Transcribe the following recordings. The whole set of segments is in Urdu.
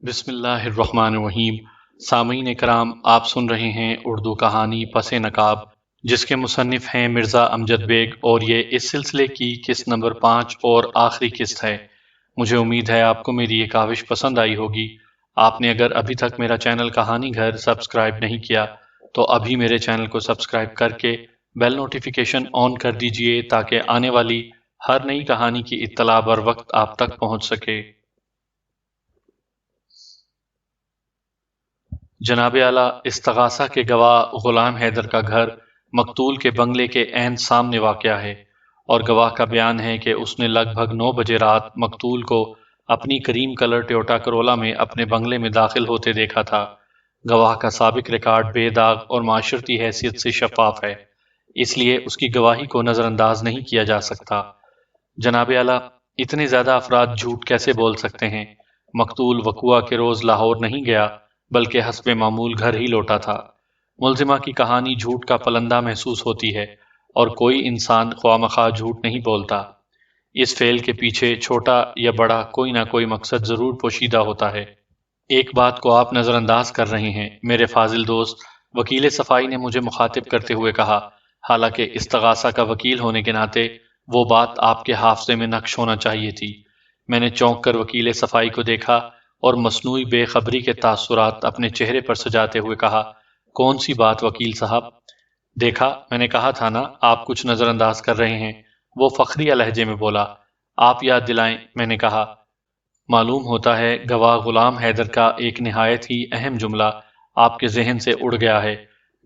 بسم اللہ الرحمن الرحیم۔ سامعین کرام، آپ سن رہے ہیں اردو کہانی پس نقاب، جس کے مصنف ہیں مرزا امجد بیگ، اور یہ اس سلسلے کی قسط نمبر 5 اور آخری قسط ہے۔ مجھے امید ہے آپ کو میری یہ کاوش پسند آئی ہوگی۔ آپ نے اگر ابھی تک میرا چینل کہانی گھر سبسکرائب نہیں کیا تو ابھی میرے چینل کو سبسکرائب کر کے بیل نوٹیفیکیشن آن کر دیجئے تاکہ آنے والی ہر نئی کہانی کی اطلاع بر وقت آپ تک پہنچ سکے۔ جناب اعلیٰ استغاثہ کے گواہ غلام حیدر کا گھر مقتول کے بنگلے کے عین سامنے واقع ہے، اور گواہ کا بیان ہے کہ اس نے لگ بھگ 9 بجے رات مقتول کو اپنی کریم کلر ٹویوٹا کرولا میں اپنے بنگلے میں داخل ہوتے دیکھا تھا۔ گواہ کا سابق ریکارڈ بے داغ اور معاشرتی حیثیت سے شفاف ہے، اس لیے اس کی گواہی کو نظر انداز نہیں کیا جا سکتا۔ جناب اعلیٰ، اتنے زیادہ افراد جھوٹ کیسے بول سکتے ہیں؟ مقتول وقوعہ کے روز لاہور نہیں گیا بلکہ حسب معمول گھر ہی لوٹا تھا۔ ملزمہ کی کہانی جھوٹ کا پلندہ محسوس ہوتی ہے، اور کوئی انسان خواہ مخواہ جھوٹ نہیں بولتا۔ اس فعل کے پیچھے چھوٹا یا بڑا کوئی نہ کوئی مقصد ضرور پوشیدہ ہوتا ہے۔ ایک بات کو آپ نظر انداز کر رہے ہیں میرے فاضل دوست، وکیل صفائی نے مجھے مخاطب کرتے ہوئے کہا، حالانکہ استغاثہ کا وکیل ہونے کے ناطے وہ بات آپ کے حافظے میں نقش ہونا چاہیے تھی۔ میں نے چونک کر وکیل صفائی کو دیکھا اور مصنوعی بے خبری کے تاثرات اپنے چہرے پر سجاتے ہوئے کہا، کون سی بات وکیل صاحب؟ دیکھا، میں نے کہا تھا نا آپ کچھ نظر انداز کر رہے ہیں۔ وہ فخریہ لہجے میں بولا، آپ یاد دلائیں۔ میں نے کہا، معلوم ہوتا ہے گواہ غلام حیدر کا ایک نہایت ہی اہم جملہ آپ کے ذہن سے اڑ گیا ہے،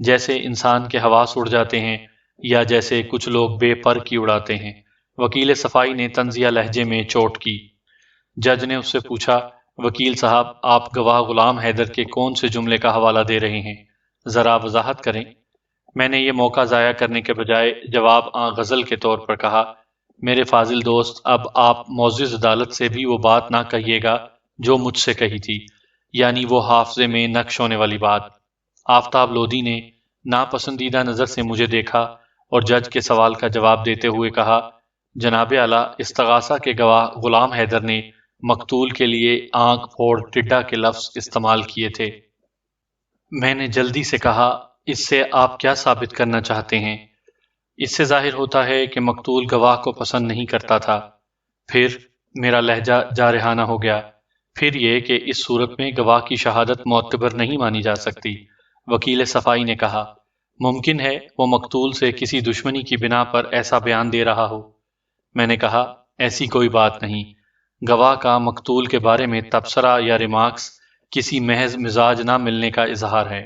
جیسے انسان کے حواس اڑ جاتے ہیں یا جیسے کچھ لوگ بے پر کی اڑاتے ہیں۔ وکیل صفائی نے طنزیہ لہجے میں چوٹ کی۔ جج نے اس سے پوچھا، وکیل صاحب، آپ گواہ غلام حیدر کے کون سے جملے کا حوالہ دے رہے ہیں؟ ذرا وضاحت کریں۔ میں نے یہ موقع ضائع کرنے کے بجائے جواب غزل کے طور پر کہا، میرے فاضل دوست، اب آپ معزز عدالت سے بھی وہ بات نہ کہیے گا جو مجھ سے کہی تھی، یعنی وہ حافظے میں نقش ہونے والی بات۔ آفتاب لودھی نے ناپسندیدہ نظر سے مجھے دیکھا اور جج کے سوال کا جواب دیتے ہوئے کہا، جناب اعلیٰ، استغاثہ کے گواہ غلام حیدر نے مقتول کے لیے آنکھ پھوڑ ٹڈا کے لفظ استعمال کیے تھے۔ میں نے جلدی سے کہا، اس سے آپ کیا ثابت کرنا چاہتے ہیں؟ اس سے ظاہر ہوتا ہے کہ مقتول گواہ کو پسند نہیں کرتا تھا۔ پھر؟ میرا لہجہ جارحانہ ہو گیا۔ پھر یہ کہ اس صورت میں گواہ کی شہادت معتبر نہیں مانی جا سکتی۔ وکیل صفائی نے کہا، ممکن ہے وہ مقتول سے کسی دشمنی کی بنا پر ایسا بیان دے رہا ہو۔ میں نے کہا، ایسی کوئی بات نہیں۔ گواہ کا مقتول کے بارے میں تبصرہ یا ریمارکس کسی محض مزاج نہ ملنے کا اظہار ہے۔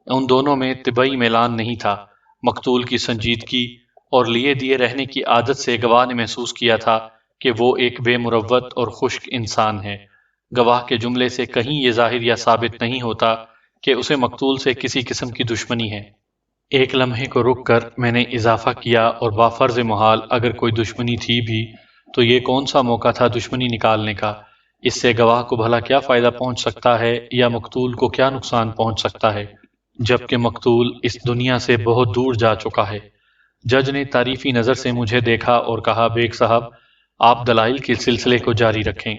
ان دونوں میں طبعی میلان نہیں تھا۔ مقتول کی سنجیدگی اور لیے دیے رہنے کی عادت سے گواہ نے محسوس کیا تھا کہ وہ ایک بے مروت اور خشک انسان ہے۔ گواہ کے جملے سے کہیں یہ ظاہر یا ثابت نہیں ہوتا کہ اسے مقتول سے کسی قسم کی دشمنی ہے۔ ایک لمحے کو رک کر میں نے اضافہ کیا، اور بافرض محال اگر کوئی دشمنی تھی بھی تو یہ کون سا موقع تھا دشمنی نکالنے کا؟ اس سے گواہ کو بھلا کیا فائدہ پہنچ سکتا ہے یا مقتول کو کیا نقصان پہنچ سکتا ہے، جبکہ مقتول اس دنیا سے بہت دور جا چکا ہے۔ جج نے تعریفی نظر سے مجھے دیکھا اور کہا، بیگ صاحب، آپ دلائل کے سلسلے کو جاری رکھیں۔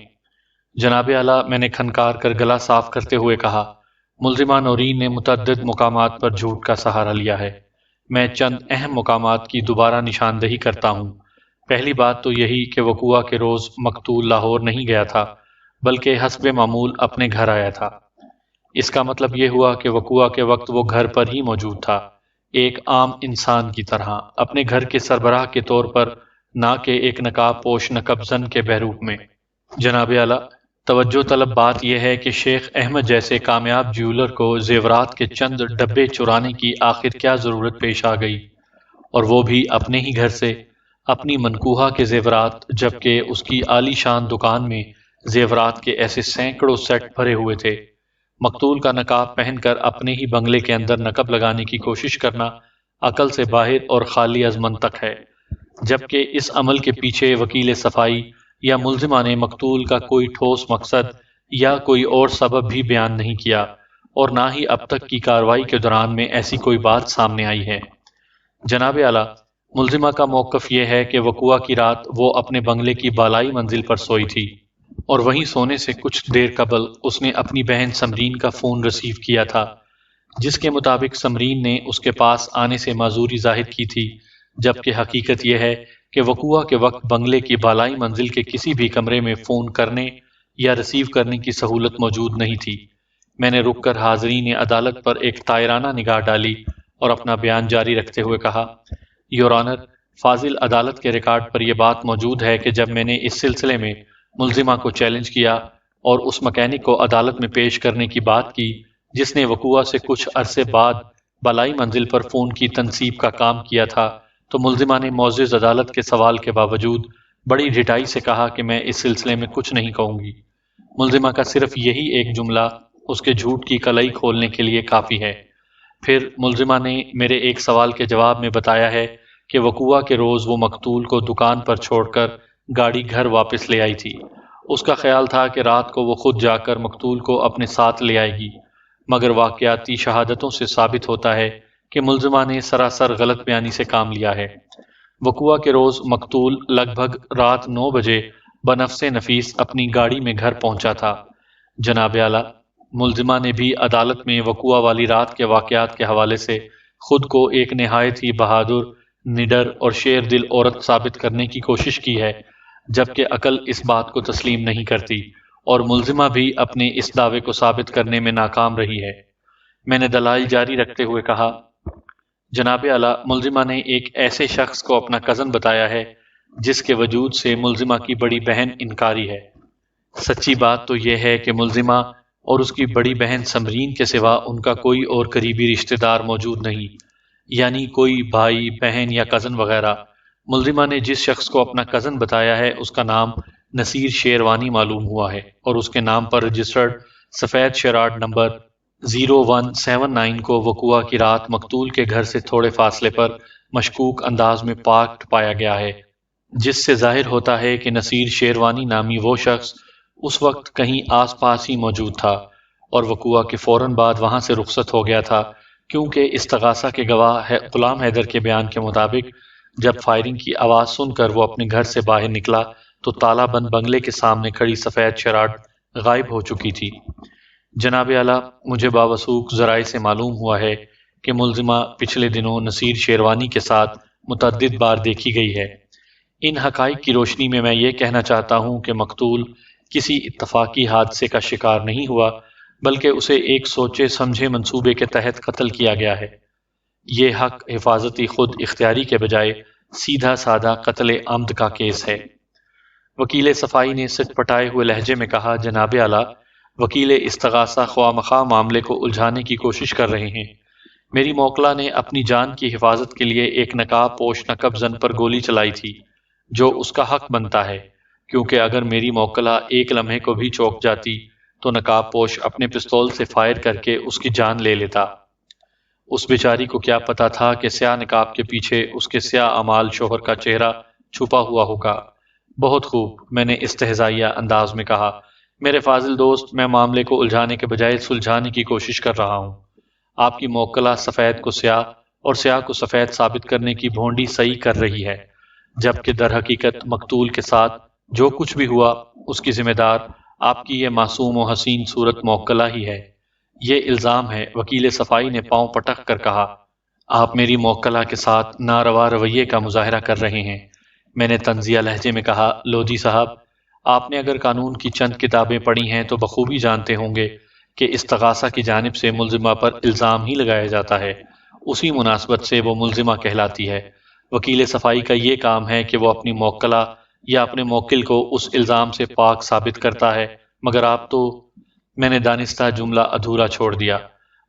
جناب اعلیٰ، میں نے کھنکار کر گلا صاف کرتے ہوئے کہا، ملزمہ نورین نے متعدد مقامات پر جھوٹ کا سہارا لیا ہے۔ میں چند اہم مقامات کی دوبارہ نشاندہی کرتا ہوں۔ پہلی بات تو یہی کہ وقوعہ کے روز مقتول لاہور نہیں گیا تھا بلکہ حسب معمول اپنے گھر آیا تھا۔ اس کا مطلب یہ ہوا کہ وقوعہ کے وقت وہ گھر پر ہی موجود تھا، ایک عام انسان کی طرح، اپنے گھر کے سربراہ کے طور پر، نہ کہ ایک نقاب پوش نقب زن کے بہروپ میں۔ جناب اعلیٰ، توجہ طلب بات یہ ہے کہ شیخ احمد جیسے کامیاب جیولر کو زیورات کے چند ڈبے چرانے کی آخر کیا ضرورت پیش آ گئی، اور وہ بھی اپنے ہی گھر سے، اپنی منکوحہ کے زیورات، جبکہ اس کی عالی شان دکان میں زیورات کے ایسے سینکڑوں سیٹ بھرے ہوئے تھے۔ مقتول کا نقاب پہن کر اپنے ہی بنگلے کے اندر نقب لگانے کی کوشش کرنا عقل سے باہر اور خالی از منطق ہے، جبکہ اس عمل کے پیچھے وکیل صفائی یا ملزمہ نے مقتول کا کوئی ٹھوس مقصد یا کوئی اور سبب بھی بیان نہیں کیا، اور نہ ہی اب تک کی کارروائی کے دوران میں ایسی کوئی بات سامنے آئی ہے۔ جناب اعلیٰ، ملزمہ کا موقف یہ ہے کہ وقوعہ کی رات وہ اپنے بنگلے کی بالائی منزل پر سوئی تھی، اور وہیں سونے سے کچھ دیر قبل اس نے اپنی بہن سمرین کا فون ریسیو کیا تھا، جس کے مطابق سمرین نے اس کے پاس آنے سے معذوری ظاہر کی تھی، جبکہ حقیقت یہ ہے کہ وقوع کے وقت بنگلے کی بالائی منزل کے کسی بھی کمرے میں فون کرنے یا ریسیو کرنے کی سہولت موجود نہیں تھی۔ میں نے رک کر حاضرین عدالت پر ایک طائرانہ نگاہ ڈالی اور اپنا بیان جاری رکھتے ہوئے کہا، یور آنر، فاضل عدالت کے ریکارڈ پر یہ بات موجود ہے کہ جب میں نے اس سلسلے میں ملزمہ کو چیلنج کیا اور اس مکینک کو عدالت میں پیش کرنے کی بات کی جس نے وقوع سے کچھ عرصے بعد بالائی منزل پر فون کی تنصیب کا کام کیا تھا، تو ملزمہ نے معزز عدالت کے سوال کے باوجود بڑی ڈھٹائی سے کہا کہ میں اس سلسلے میں کچھ نہیں کہوں گی۔ ملزمہ کا صرف یہی ایک جملہ اس کے جھوٹ کی کلائی کھولنے کے لیے کافی ہے۔ پھر ملزمہ نے میرے ایک سوال کے جواب میں بتایا ہے کہ وقوع کے روز وہ مقتول کو دکان پر چھوڑ کر گاڑی گھر واپس لے آئی تھی۔ اس کا خیال تھا کہ رات کو وہ خود جا کر مقتول کو اپنے ساتھ لے آئے گی، مگر واقعاتی شہادتوں سے ثابت ہوتا ہے کہ ملزمہ نے سراسر غلط بیانی سے کام لیا ہے۔ وقوع کے روز مقتول لگ بھگ رات 9 بجے بنفس نفیس اپنی گاڑی میں گھر پہنچا تھا۔ جناب اعلیٰ، ملزمہ نے بھی عدالت میں وقوع والی رات کے واقعات کے حوالے سے خود کو ایک نہایت ہی بہادر، نڈر اور شیر دل عورت ثابت کرنے کی کوشش کی ہے، جبکہ عقل اس بات کو تسلیم نہیں کرتی، اور ملزمہ بھی اپنے اس دعوے کو ثابت کرنے میں ناکام رہی ہے۔ میں نے دلائل جاری رکھتے ہوئے کہا، جناب اعلیٰ، ملزمہ نے ایک ایسے شخص کو اپنا کزن بتایا ہے جس کے وجود سے ملزمہ کی بڑی بہن انکاری ہے۔ سچی بات تو یہ ہے کہ ملزمہ اور اس کی بڑی بہن سمرین کے سوا ان کا کوئی اور قریبی رشتہ دار موجود نہیں، یعنی کوئی بھائی، بہن یا کزن وغیرہ۔ ملزمہ نے جس شخص کو اپنا کزن بتایا ہے اس کا نام نصیر شیروانی معلوم ہوا ہے، اور اس کے نام پر رجسٹرڈ سفید شراٹ نمبر 0179 کو وقوع کی رات مقتول کے گھر سے تھوڑے فاصلے پر مشکوک انداز میں پارکڈ پایا گیا ہے، جس سے ظاہر ہوتا ہے کہ نصیر شیروانی نامی وہ شخص اس وقت کہیں آس پاس ہی موجود تھا اور وقوع کے فوراً بعد وہاں سے رخصت ہو گیا تھا، کیونکہ استغاثہ کے گواہ غلام حیدر کے بیان کے مطابق جب فائرنگ کی آواز سن کر وہ اپنے گھر سے باہر نکلا تو تالا بند بنگلے کے سامنے کھڑی سفید شراٹ غائب ہو چکی تھی۔ جناب اعلیٰ، مجھے باوثوق ذرائع سے معلوم ہوا ہے کہ ملزمہ پچھلے دنوں نصیر شیروانی کے ساتھ متعدد بار دیکھی گئی ہے۔ ان حقائق کی روشنی میں یہ کہنا چاہتا ہوں کہ مقتول کسی اتفاقی حادثے کا شکار نہیں ہوا، بلکہ اسے ایک سوچے سمجھے منصوبے کے تحت قتل کیا گیا ہے۔ یہ حق حفاظتی خود اختیاری کے بجائے سیدھا سادہ قتل عمد کا کیس ہے۔ وکیل صفائی نے سچ پٹائے ہوئے لہجے میں کہا، جناب اعلیٰ، وکیل استغاثہ خواہ مخواہ معاملے کو الجھانے کی کوشش کر رہے ہیں۔ میری موکلہ نے اپنی جان کی حفاظت کے لیے ایک نقاب پوش نقب زن پر گولی چلائی تھی، جو اس کا حق بنتا ہے، کیونکہ اگر میری موکلہ ایک لمحے کو بھی چوک جاتی تو نقاب پوش اپنے پستول سے فائر کر کے اس کی جان لے لیتا۔ اس بیچاری کو کیا پتا تھا کہ سیاہ نقاب کے پیچھے اس کے سیاہ اعمال شوہر کا چہرہ چھپا ہوا ہوگا۔ بہت خوب، میں نے استہزائیہ انداز میں کہا، میرے فاضل دوست، میں معاملے کو الجھانے کے بجائے سلجھانے کی کوشش کر رہا ہوں۔ آپ کی موکلہ سفید کو سیاہ اور سیاہ کو سفید ثابت کرنے کی بھونڈی صحیح کر رہی ہے، جبکہ در حقیقت مقتول کے ساتھ جو کچھ بھی ہوا اس کی ذمہ دار آپ کی یہ معصوم و حسین صورت موکلہ ہی ہے۔ یہ الزام ہے، وکیل صفائی نے پاؤں پٹک کر کہا۔ آپ میری موکلہ کے ساتھ ناروا رویے کا مظاہرہ کر رہے ہیں۔ میں نے طنزیہ لہجے میں کہا، لودھی صاحب، آپ نے اگر قانون کی چند کتابیں پڑھی ہیں تو بخوبی جانتے ہوں گے کہ استغاثہ کی جانب سے ملزمہ پر الزام ہی لگایا جاتا ہے، اسی مناسبت سے وہ ملزمہ کہلاتی ہے۔ وکیل صفائی کا یہ کام ہے کہ وہ اپنی موکلہ یا اپنے موکل کو اس الزام سے پاک ثابت کرتا ہے، مگر آپ تو… میں نے دانستہ جملہ ادھورا چھوڑ دیا۔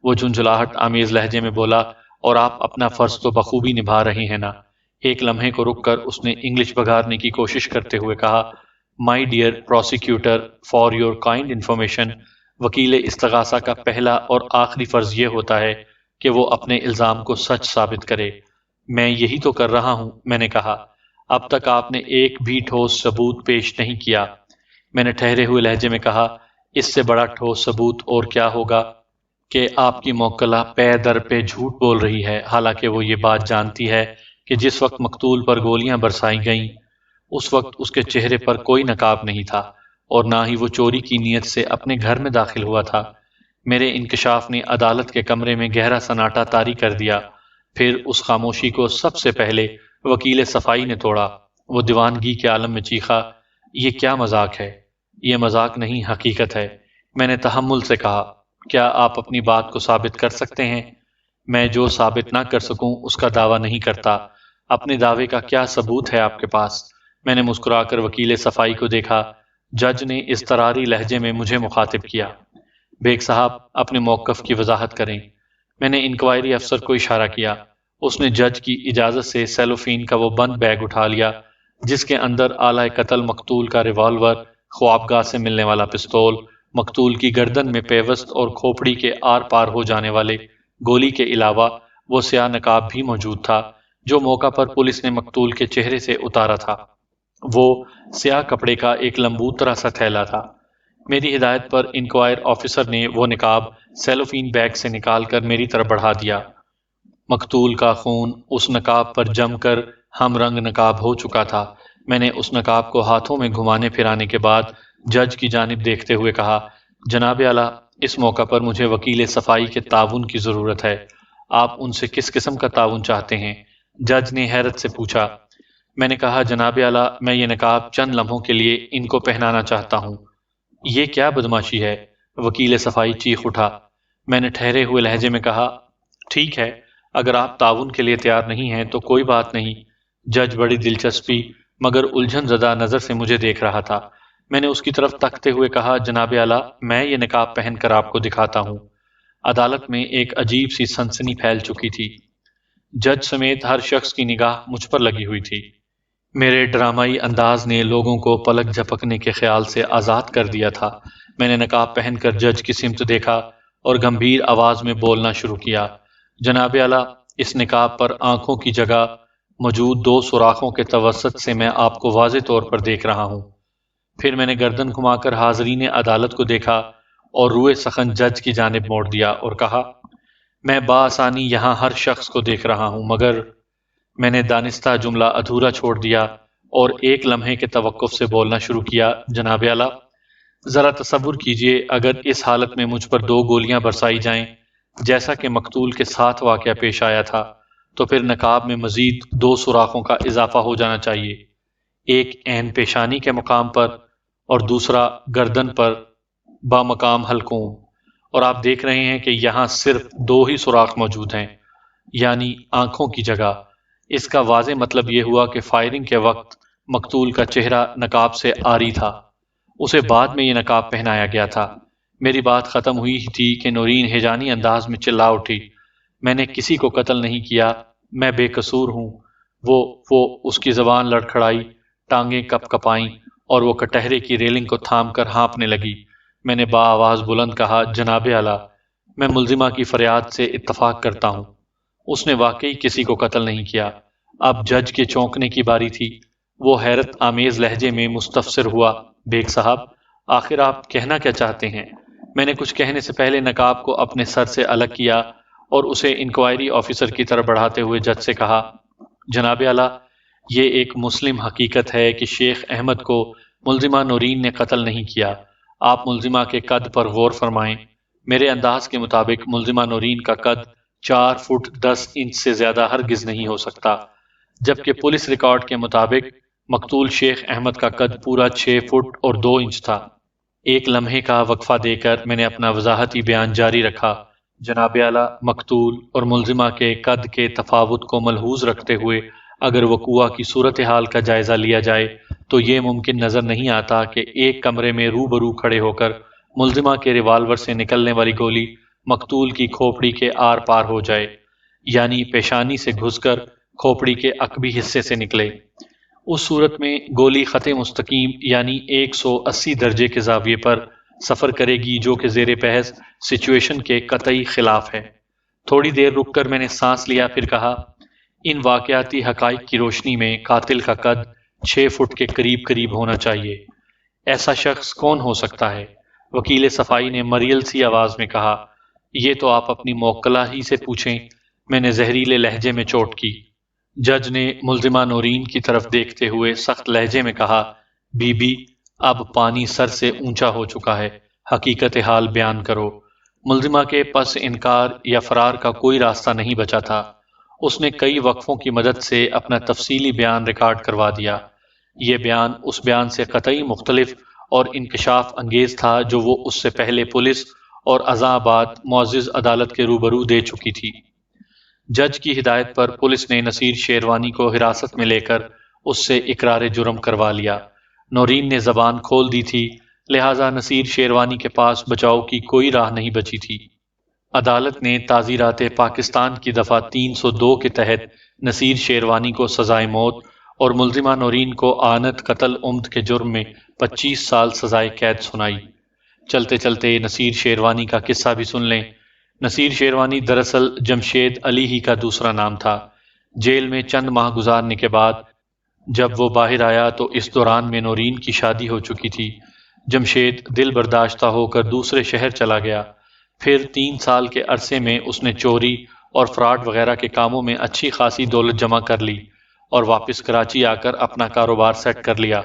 وہ جھنجھلاہٹ آمیز لہجے میں بولا، اور آپ اپنا فرض تو بخوبی نبھا رہے ہیں نا؟ ایک لمحے کو رک کر اس نے انگلش بگارنے کی کوشش کرتے ہوئے کہا، my dear prosecutor, for your kind information, وکیل استغاثہ کا پہلا اور آخری فرض یہ ہوتا ہے کہ وہ اپنے الزام کو سچ ثابت کرے۔ میں یہی تو کر رہا ہوں، میں نے کہا۔ اب تک آپ نے ایک بھی ٹھوس ثبوت پیش نہیں کیا۔ میں نے ٹھہرے ہوئے لہجے میں کہا، اس سے بڑا ٹھوس ثبوت اور کیا ہوگا کہ آپ کی موکلہ پے در پہ جھوٹ بول رہی ہے، حالانکہ وہ یہ بات جانتی ہے کہ جس وقت مقتول پر گولیاں برسائی گئیں اس وقت اس کے چہرے پر کوئی نقاب نہیں تھا، اور نہ ہی وہ چوری کی نیت سے اپنے گھر میں داخل ہوا تھا۔ میرے انکشاف نے عدالت کے کمرے میں گہرا سناٹا طاری کر دیا۔ پھر اس خاموشی کو سب سے پہلے وکیل صفائی نے توڑا۔ وہ دیوانگی کے عالم میں چیخا، یہ کیا مذاق ہے؟ یہ مذاق نہیں، حقیقت ہے۔ میں نے تحمل سے کہا، کیا آپ اپنی بات کو ثابت کر سکتے ہیں؟ میں جو ثابت نہ کر سکوں اس کا دعویٰ نہیں کرتا۔ اپنے دعوے کا کیا ثبوت ہے آپ کے پاس؟ میں نے مسکرا کر وکیل صفائی کو دیکھا۔ جج نے اضطراری لہجے میں مجھے مخاطب کیا، بیگ صاحب اپنے موقف کی وضاحت کریں۔ میں نے انکوائری افسر کو اشارہ کیا۔ اس نے جج کی اجازت سے سیلوفین کا وہ بند بیگ اٹھا لیا جس کے اندر آلہ قتل مقتول کا ریوالور، خوابگاہ سے ملنے والا پستول، مقتول کی گردن میں پیوست اور کھوپڑی کے آر پار ہو جانے والے گولی کے علاوہ وہ سیاہ نقاب بھی موجود تھا جو موقع پر پولیس نے مقتول کے چہرے سے اتارا تھا۔ وہ سیاہ کپڑے کا ایک لمبوترا سا تھیلا تھا۔ میری ہدایت پر انکوائر آفیسر نے وہ نقاب سیلوفین بیگ سے نکال کر میری طرف بڑھا دیا۔ مقتول کا خون اس نقاب پر جم کر ہم رنگ نقاب ہو چکا تھا۔ میں نے اس نقاب کو ہاتھوں میں گھمانے پھرانے کے بعد جج کی جانب دیکھتے ہوئے کہا، جناب اعلیٰ، اس موقع پر مجھے وکیل صفائی کے تعاون کی ضرورت ہے۔ آپ ان سے کس قسم کا تعاون چاہتے ہیں؟ جج نے حیرت سے پوچھا۔ میں نے کہا، جناب اعلیٰ، میں یہ نقاب چند لمحوں کے لیے ان کو پہنانا چاہتا ہوں۔ یہ کیا بدماشی ہے؟ وکیل صفائی چیخ اٹھا۔ میں نے ٹھہرے ہوئے لہجے میں کہا، ٹھیک ہے، اگر آپ تعاون کے لیے تیار نہیں ہیں تو کوئی بات نہیں۔ جج بڑی دلچسپی مگر الجھن زدہ نظر سے مجھے دیکھ رہا تھا۔ میں نے اس کی طرف تکتے ہوئے کہا، جناب اعلیٰ، میں یہ نقاب پہن کر آپ کو دکھاتا ہوں۔ عدالت میں ایک عجیب سی سنسنی پھیل چکی تھی۔ جج سمیت ہر شخص کی نگاہ مجھ پر لگی ہوئی تھی۔ میرے ڈرامائی انداز نے لوگوں کو پلک جھپکنے کے خیال سے آزاد کر دیا تھا۔ میں نے نقاب پہن کر جج کی سمت دیکھا اور گمبھیر آواز میں بولنا شروع کیا، جناب اعلیٰ، اس نقاب پر آنکھوں کی جگہ موجود 2 سوراخوں کے توسط سے میں آپ کو واضح طور پر دیکھ رہا ہوں۔ پھر میں نے گردن گھما کر حاضرین عدالت کو دیکھا اور روئے سخن جج کی جانب موڑ دیا اور کہا، میں بآسانی یہاں ہر شخص کو دیکھ رہا ہوں، مگر میں نے دانستہ جملہ ادھورا چھوڑ دیا اور ایک لمحے کے توقف سے بولنا شروع کیا، جناب اعلیٰ، ذرا تصور کیجئے اگر اس حالت میں مجھ پر 2 گولیاں برسائی جائیں جیسا کہ مقتول کے ساتھ واقعہ پیش آیا تھا، تو پھر نقاب میں مزید 2 سوراخوں کا اضافہ ہو جانا چاہیے، ایک عین پیشانی کے مقام پر اور دوسرا گردن پر بامقام حلقوم، اور آپ دیکھ رہے ہیں کہ یہاں صرف 2 ہی سوراخ موجود ہیں، یعنی آنکھوں کی جگہ۔ اس کا واضح مطلب یہ ہوا کہ فائرنگ کے وقت مقتول کا چہرہ نقاب سے عاری تھا، اسے بعد میں یہ نقاب پہنایا گیا تھا۔ میری بات ختم ہوئی ہی تھی کہ نورین ہیجانی انداز میں چلا اٹھی، میں نے کسی کو قتل نہیں کیا، میں بے قصور ہوں۔ وہ اس کی زبان لڑکھڑائی، ٹانگیں کپ کپائیں اور وہ کٹہرے کی ریلنگ کو تھام کر ہانپنے لگی۔ میں نے بآواز بلند کہا، جناب اعلیٰ، میں ملزمہ کی فریاد سے اتفاق کرتا ہوں، اس نے واقعی کسی کو قتل نہیں کیا۔ اب جج کے چونکنے کی باری تھی۔ وہ حیرت آمیز لہجے میں مستفسر ہوا، بیگ صاحب، آخر آپ کہنا کیا چاہتے ہیں؟ میں نے کچھ کہنے سے پہلے نقاب کو اپنے سر سے الگ کیا اور اسے انکوائری آفیسر کی طرف بڑھاتے ہوئے جج سے کہا، جناب اعلیٰ، یہ ایک مسلم حقیقت ہے کہ شیخ احمد کو ملزمہ نورین نے قتل نہیں کیا۔ آپ ملزمہ کے قد پر غور فرمائیں۔ میرے انداز کے مطابق ملزمہ نورین کا قد 4 فٹ 10 انچ سے زیادہ ہرگز نہیں ہو سکتا، جبکہ پولیس ریکارڈ کے مطابق مقتول شیخ احمد کا قد پورا 6 فٹ اور 2 انچ تھا۔ ایک لمحے کا وقفہ دے کر میں نے اپنا وضاحتی بیان جاری رکھا، جناب اعلیٰ، مقتول اور ملزمہ کے قد کے تفاوت کو ملحوظ رکھتے ہوئے اگر وقوع کی صورتحال کا جائزہ لیا جائے تو یہ ممکن نظر نہیں آتا کہ ایک کمرے میں روبرو کھڑے ہو کر ملزمہ کے ریوالور سے نکلنے والی گولی مقتول کی کھوپڑی کے آر پار ہو جائے، یعنی پیشانی سے گھس کر کھوپڑی کے عقبی حصے سے نکلے۔ اس صورت میں گولی خط مستقیم یعنی 180 درجے کے زاویے پر سفر کرے گی، جو کہ زیر بحث سچویشن کے قطعی خلاف ہے۔ تھوڑی دیر رک کر میں نے سانس لیا، پھر کہا، ان واقعاتی حقائق کی روشنی میں قاتل کا قد 6 فٹ کے قریب قریب ہونا چاہیے۔ ایسا شخص کون ہو سکتا ہے؟ وکیل صفائی نے مریل سی آواز میں کہا، یہ تو آپ اپنی موکلہ ہی سے پوچھیں۔ میں نے زہریلے لہجے میں چوٹ کی۔ جج نے ملزمہ نورین کی طرف دیکھتے ہوئے سخت لہجے میں کہا، بی بی، اب پانی سر سے اونچا ہو چکا ہے، حقیقت حال بیان کرو۔ ملزمہ کے پس انکار یا فرار کا کوئی راستہ نہیں بچا تھا۔ اس نے کئی وقفوں کی مدد سے اپنا تفصیلی بیان ریکارڈ کروا دیا۔ یہ بیان اس بیان سے قطعی مختلف اور انکشاف انگیز تھا جو وہ اس سے پہلے پولیس اور ازاں بعد معزز عدالت کے روبرو دے چکی تھی۔ جج کی ہدایت پر پولیس نے نصیر شیروانی کو حراست میں لے کر اس سے اقرار جرم کروا لیا۔ نورین نے زبان کھول دی تھی، لہٰذا نصیر شیروانی کے پاس بچاؤ کی کوئی راہ نہیں بچی تھی۔ عدالت نے تعزیرات پاکستان کی دفعہ 302 کے تحت نصیر شیروانی کو سزائے موت اور ملزمہ نورین کو اعانت قتل عمد کے جرم میں 25 سال سزائے قید سنائی۔ چلتے چلتے نصیر شیروانی کا قصہ بھی سن لیں۔ نصیر شیروانی دراصل جمشید علی ہی کا دوسرا نام تھا۔ جیل میں چند ماہ گزارنے کے بعد جب وہ باہر آیا تو اس دوران میں نورین کی شادی ہو چکی تھی۔ جمشید دل برداشتہ ہو کر دوسرے شہر چلا گیا۔ پھر 3 سال کے عرصے میں اس نے چوری اور فراڈ وغیرہ کے کاموں میں اچھی خاصی دولت جمع کر لی اور واپس کراچی آ کر اپنا کاروبار سیٹ کر لیا۔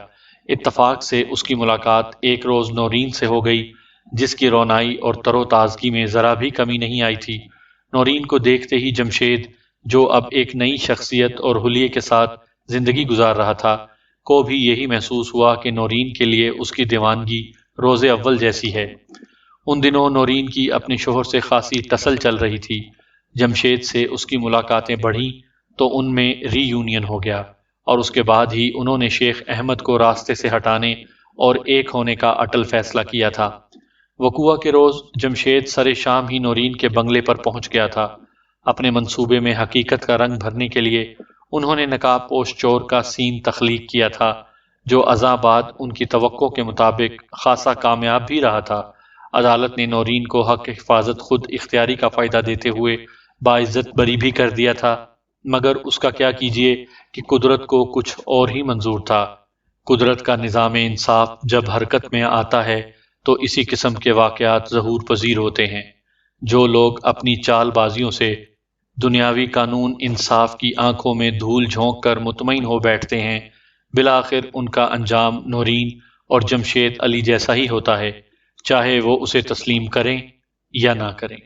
اتفاق سے اس کی ملاقات ایک روز نورین سے ہو گئی، جس کی رونائی اور تر و تازگی میں ذرا بھی کمی نہیں آئی تھی۔ نورین کو دیکھتے ہی جمشید، جو اب ایک نئی شخصیت اور حلیے کے ساتھ زندگی گزار رہا تھا، کو بھی یہی محسوس ہوا کہ نورین کے لیے اس کی دیوانگی روز اول جیسی ہے۔ ان دنوں نورین کی اپنے شوہر سے خاصی ٹسل چل رہی تھی۔ جمشید سے اس کی ملاقاتیں بڑھیں تو ان میں ری یونین ہو گیا، اور اس کے بعد ہی انہوں نے شیخ احمد کو راستے سے ہٹانے اور ایک ہونے کا اٹل فیصلہ کیا تھا۔ وقوعہ کے روز جمشید سر شام ہی نورین کے بنگلے پر پہنچ گیا تھا۔ اپنے منصوبے میں حقیقت کا رنگ بھرنے کے لیے انہوں نے نقاب پوش چور کا سین تخلیق کیا تھا، جو ازاں بعد ان کی توقع کے مطابق خاصا کامیاب بھی رہا تھا۔ عدالت نے نورین کو حق حفاظت خود اختیاری کا فائدہ دیتے ہوئے باعزت بری بھی کر دیا تھا، مگر اس کا کیا کیجیے کہ قدرت کو کچھ اور ہی منظور تھا۔ قدرت کا نظام انصاف جب حرکت میں آتا ہے تو اسی قسم کے واقعات ظہور پذیر ہوتے ہیں۔ جو لوگ اپنی چال بازیوں سے دنیاوی قانون انصاف کی آنکھوں میں دھول جھونک کر مطمئن ہو بیٹھتے ہیں، بالآخر ان کا انجام نورین اور جمشید علی جیسا ہی ہوتا ہے، چاہے وہ اسے تسلیم کریں یا نہ کریں۔